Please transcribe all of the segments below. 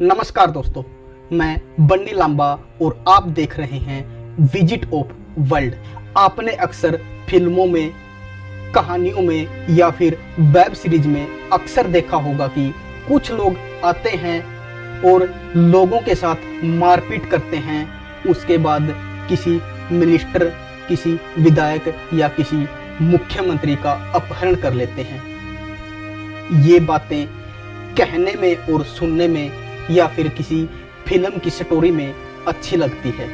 नमस्कार दोस्तों, मैं बन्नी लांबा और आप देख रहे हैं विजिट ऑफ वर्ल्ड। आपने अक्सर फिल्मों में, कहानियों में या फिर वेब सीरीज में अक्सर देखा होगा कि कुछ लोग आते हैं और लोगों के साथ मारपीट करते हैं। उसके बाद किसी मिनिस्टर, किसी विधायक या किसी मुख्यमंत्री का अपहरण कर लेते हैं। ये बातें कहने में और सुनने में या फिर किसी फिल्म की स्टोरी में अच्छी लगती है,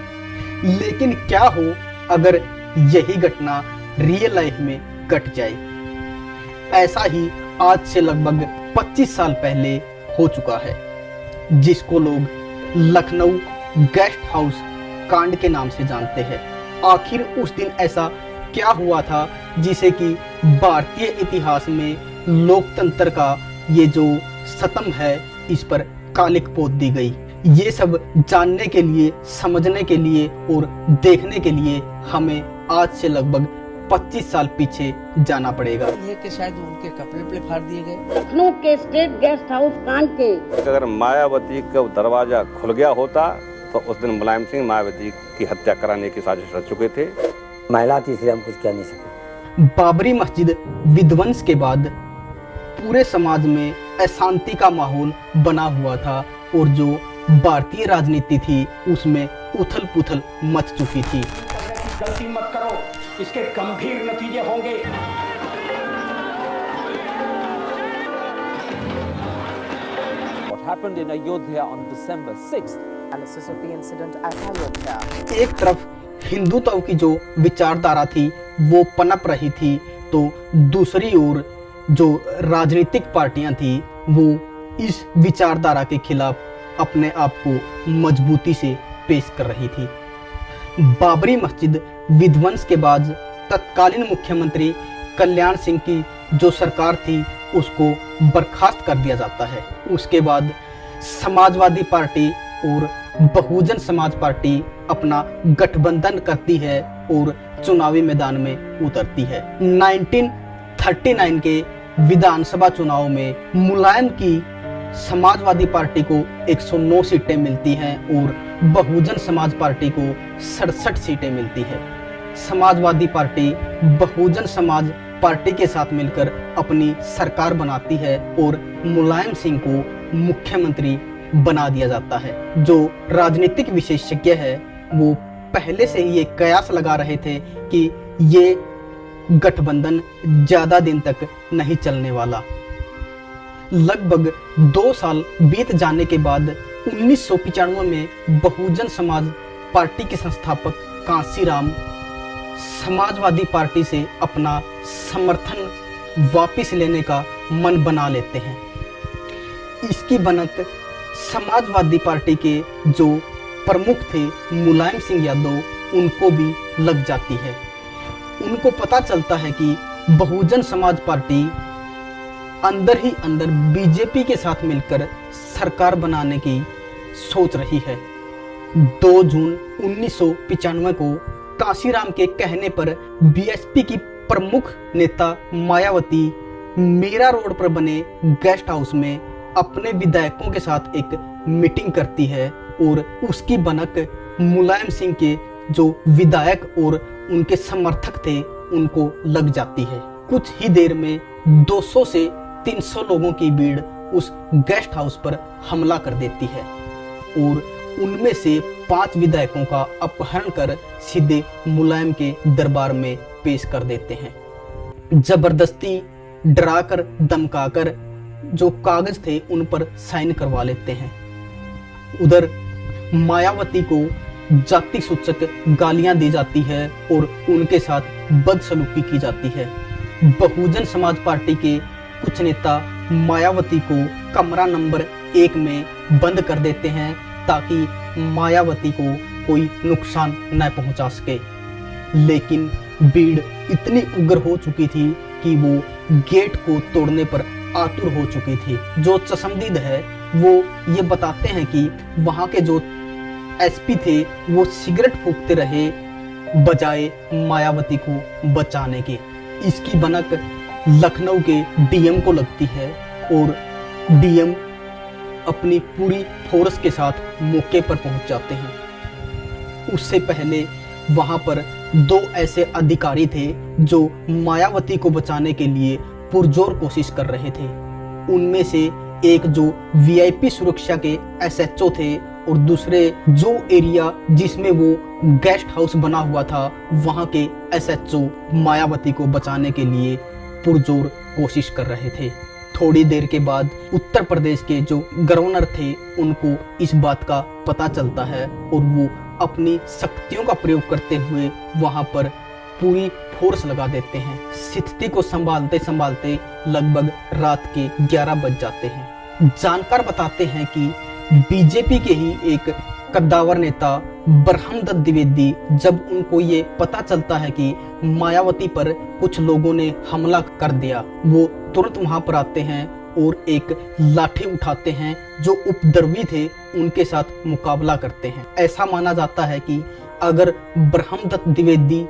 लेकिन क्या हो अगर यही घटना रियल लाइफ में घट जाए। ऐसा ही आज से लगभग 25 साल पहले हो चुका है, जिसको लोग लखनऊ गेस्ट हाउस कांड के नाम से जानते हैं। आखिर उस दिन ऐसा क्या हुआ था जिसे कि भारतीय इतिहास में लोकतंत्र का ये जो सतम है, इस पर कालिक पोत दी गई। ये सब जानने के लिए, समझने के लिए और देखने के लिए हमें आज से लगभग 25 साल पीछे जाना पड़ेगा। ये कि शायद उनके कपड़े फाड़ दिए गए। लखनऊ के स्टेट गेस्ट हाउस कांड के अगर मायावती का दरवाजा खुल गया होता तो उस दिन मुलायम सिंह मायावती की हत्या कराने की साजिश रच चुके थे। महिला थी इसलिए हम कुछ कह नहीं सके। बाबरी मस्जिद विध्वंस के बाद पूरे समाज में अशांति का माहौल बना हुआ था और जो भारतीय राजनीति थी उसमें उथल पुथल मच चुकी थी। गलती मत करो, इसके गंभीर नतीजे होंगे। What happened in Ayodhya on December 6th? Analysis of the incident at Ayodhya. एक तरफ हिंदुत्व की जो विचारधारा थी वो पनप रही थी, तो दूसरी ओर जो राजनीतिक पार्टियां थी वो इस विचारधारा के खिलाफ अपने आप को मजबूती से पेश कर रही थी। बाबरी मस्जिद विध्वंस के बाद तत्कालीन मुख्यमंत्री कल्याण सिंह की जो सरकार थी उसको बर्खास्त कर दिया जाता है। उसके बाद समाजवादी पार्टी और बहुजन समाज पार्टी अपना गठबंधन करती है और चुनावी मैदान में उतरती है। 1939 के विधानसभा चुनाव में मुलायम की समाजवादी पार्टी को 109 सीटें मिलती हैं और बहुजन समाज पार्टी को 67 सीटें मिलती है। समाजवादी पार्टी बहुजन समाज पार्टी के साथ मिलकर अपनी सरकार बनाती है और मुलायम सिंह को मुख्यमंत्री बना दिया जाता है। जो राजनीतिक विशेषज्ञ है वो पहले से ही ये कयास लगा रहे थे कि ये गठबंधन ज्यादा दिन तक नहीं चलने वाला। लगभग 2 साल बीत जाने के बाद 1995 में बहुजन समाज पार्टी के संस्थापक कांसीराम समाजवादी पार्टी से अपना समर्थन वापस लेने का मन बना लेते हैं। इसकी बनक समाजवादी पार्टी के जो प्रमुख थे मुलायम सिंह यादव, उनको भी लग जाती है। उनको पता चलता है कि बहुजन समाज पार्टी अंदर ही अंदर बीजेपी के साथ मिलकर सरकार बनाने की सोच रही है। 2 जून 1995 को कांसीराम के कहने पर बीएसपी की प्रमुख नेता मायावती मीरा रोड पर बने गेस्ट हाउस में अपने विधायकों के साथ एक मीटिंग करती है और उसकी बनक मुलायम सिंह के जो विधायक और उनके समर्थक थे उनको लग जाती है। कुछ ही देर में 200 से 300 लोगों की भीड़ उस गेस्ट हाउस पर हमला कर देती है और उनमें से 5 विधायकों का अपहरण कर सीधे मुलायम के दरबार में पेश कर देते हैं। जबरदस्ती डराकर धमकाकर जो कागज थे उन पर साइन करवा लेते हैं। उधर मायावती को जाति सूचक गालियां दी जाती है और उनके साथ बदसलूकी की जाती है। बहुजन समाज पार्टी के कुछ नेता मायावती को कमरा नंबर 1 में बंद कर देते हैं ताकि मायावती को कोई नुकसान न पहुंचा सके। लेकिन भीड़ इतनी उग्र हो चुकी थी कि वो गेट को तोड़ने पर आतुर हो चुकी थी। जो चश्मदीद है वो ये बताते हैं कि वहां के जो एसपी थे वो सिगरेट फूंकते रहे बजाय मायावती को बचाने के। इसकी बनक लखनऊ के डीएम को लगती है और डीएम अपनी पूरी फोर्स के साथ मौके पर पहुंच जाते हैं। उससे पहले वहां पर 2 ऐसे अधिकारी थे जो मायावती को बचाने के लिए पुरजोर कोशिश कर रहे थे। उनमें से एक जो वीआईपी सुरक्षा के एसएचओ थे और दूसरे जो एरिया जिसमें वो गेस्ट हाउस बना हुआ था वहां के एसएचओ मायावती को बचाने के लिए पुरजोर कोशिश कर रहे थे। थोड़ी देर के बाद उत्तर प्रदेश के जो गवर्नर थे उनको इस बात का पता चलता है और वो अपनी शक्तियों का प्रयोग करते हुए वहां पर पूरी फोर्स लगा देते हैं। स्थिति को संभालते संभालते लगभग रात के 11 बज जाते हैं। जानकार बताते हैं कि बीजेपी के ही एक कद्दावर नेता ब्रह्मदत्त द्विवेदी, जब उनको ये पता चलता है कि मायावती पर कुछ लोगों ने हमला कर दिया, वो तुरंत वहां पर आते हैं और एक लाठी उठाते हैं। जो उपद्रवी थे उनके साथ मुकाबला करते हैं। ऐसा माना जाता है कि अगर ब्रह्मदत्त द्विवेदी,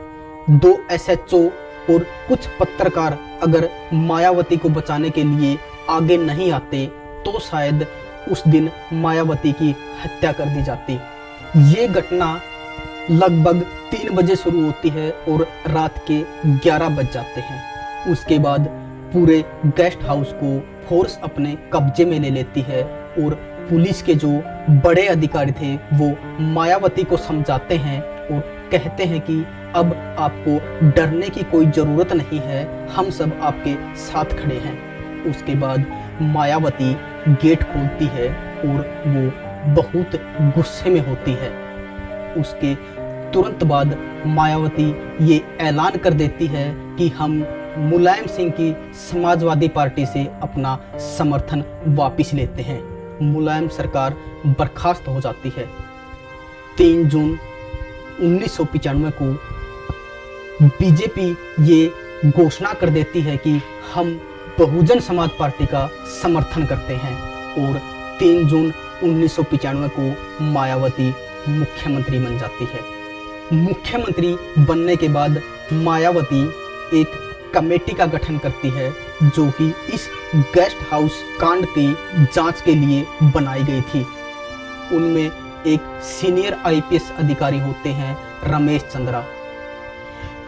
2 एसएचओ और कुछ पत्रकार अगर मायावती को बचाने के लिए आगे नहीं आते तो शायद उस दिन मायावती की हत्या कर दी जाती। ये घटना लगभग 3 बजे शुरू होती है और रात के 11 बज जाते हैं। उसके बाद पूरे गेस्ट हाउस को फोर्स अपने कब्जे में ले लेती है और पुलिस के जो बड़े अधिकारी थे वो मायावती को समझाते हैं और कहते हैं कि अब आपको डरने की कोई ज़रूरत नहीं है, हम सब आपके साथ खड़े हैं। उसके बाद मायावती गेट खोलती है और वो बहुत गुस्से में होती है। उसके तुरंत बाद मायावती ये ऐलान कर देती है कि हम मुलायम सिंह की समाजवादी पार्टी से अपना समर्थन वापस लेते हैं। मुलायम सरकार बर्खास्त हो जाती है। 3 जून 1995 को बीजेपी ये घोषणा कर देती है कि हम बहुजन समाज पार्टी का समर्थन करते हैं और 3 जून 1995 को मायावती मुख्यमंत्री बन जाती है। मुख्यमंत्री बनने के बाद मायावती एक कमेटी का गठन करती है जो कि इस गेस्ट हाउस कांड की जांच के लिए बनाई गई थी। उनमें एक सीनियर आईपीएस अधिकारी होते हैं रमेश चंद्रा।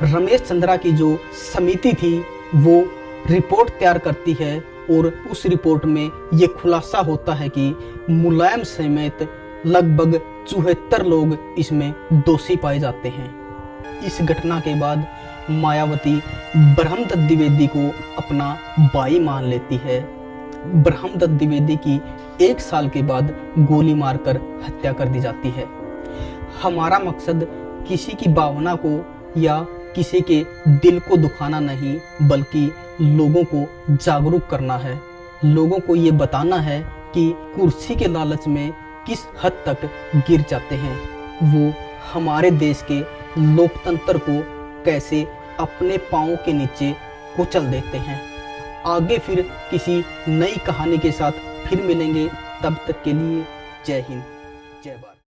रमेश चंद्रा की जो समिति थी वो रिपोर्ट तैयार करती है और उस रिपोर्ट में ये खुलासा होता है कि मुलायम समेत लगभग 74 लोग इसमें दोषी पाए जाते हैं। इस घटना के बाद मायावती ब्रह्मदत्त द्विवेदी को अपना भाई मान लेती है। ब्रह्मदत्त द्विवेदी की 1 साल के बाद गोली मारकर हत्या कर दी जाती है। हमारा मकसद किसी की भावना को या किसी के दिल को दुखाना नहीं, बल्कि लोगों को जागरूक करना है। लोगों को ये बताना है कि कुर्सी के लालच में किस हद तक गिर जाते हैं, वो हमारे देश के लोकतंत्र को कैसे अपने पांवों के नीचे कुचल देते हैं। आगे फिर किसी नई कहानी के साथ फिर मिलेंगे। तब तक के लिए जय हिंद, जय भारत।